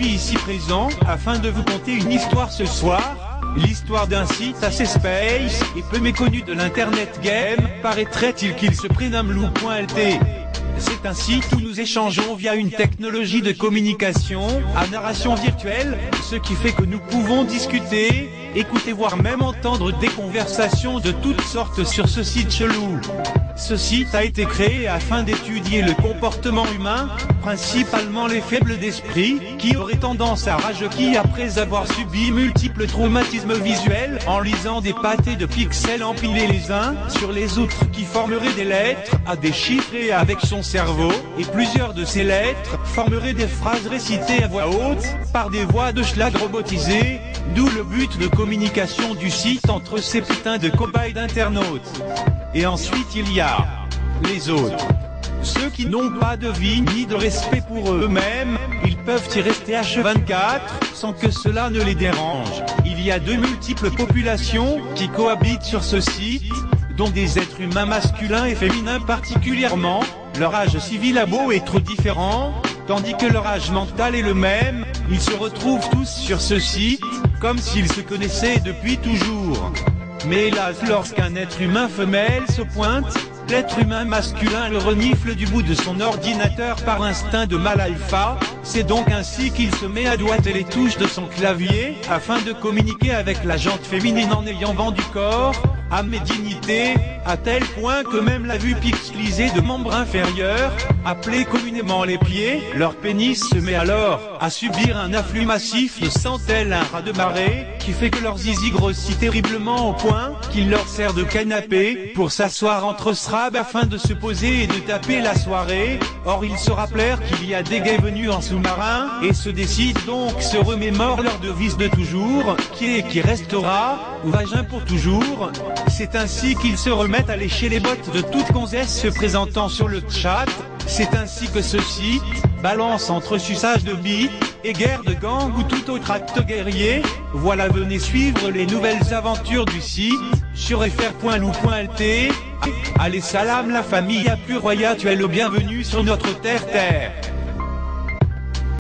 suis ici présent afin de vous conter une histoire ce soir. L'histoire d'un site assez space et peu méconnu de l'internet game. Paraîtrait-il qu'il se prénomme Lou.lt. C'est un site où nous échangeons via une technologie de communication à narration virtuelle, ce qui fait que nous pouvons discuter, écouter voire même entendre des conversations de toutes sortes sur ce site chelou. Ce site a été créé afin d'étudier le comportement humain, principalement les faibles d'esprit, qui auraient tendance à rajequer après avoir subi multiples traumatismes visuels en lisant des pâtés de pixels empilés les uns sur les autres qui formeraient des lettres à déchiffrer avec son cerveau, et plusieurs de ces lettres formeraient des phrases récitées à voix haute par des voix de schlag robotisées, d'où le but de communication du site entre ces putains de cobayes d'internautes. Et ensuite il y a les autres. Ceux qui n'ont pas de vie ni de respect pour eux-mêmes, ils peuvent y rester H24 sans que cela ne les dérange. Il y a de multiples populations qui cohabitent sur ce site, dont des êtres humains masculins et féminins particulièrement. Leur âge civil a beau être différent, tandis que leur âge mental est le même, ils se retrouvent tous sur ce site, comme s'ils se connaissaient depuis toujours. Mais hélas, lorsqu'un être humain femelle se pointe, l'être humain masculin le renifle du bout de son ordinateur par instinct de mâle alpha. C'est donc ainsi qu'il se met à doigter les touches de son clavier, afin de communiquer avec la jante féminine en ayant vendu corps à mes dignités, à tel point que même la vue pixelisée de membres inférieurs, appelés communément les pieds, leur pénis se met alors à subir un afflux massif de sang tel un raz de marée, qui fait que leur zizi grossit terriblement au point qu'il leur sert de canapé pour s'asseoir entre srabs afin de se poser et de taper la soirée. Or ils se rappelèrent qu'il y a des gays venus en sous-marin, et se décident donc, se remémorent leur devise de toujours, qui est qui restera, vagin pour toujours. C'est ainsi qu'ils se remettent à lécher les bottes de toute gonzesse se présentant sur le chat. C'est ainsi que ceux-ci balance entre suçage de billes et guerre de gang ou tout autre acte guerrier. Voilà, venez suivre les nouvelles aventures du site sur fr.lou.lt. Allez, salam la famille, à plus roya, tu es le bienvenu sur notre terre.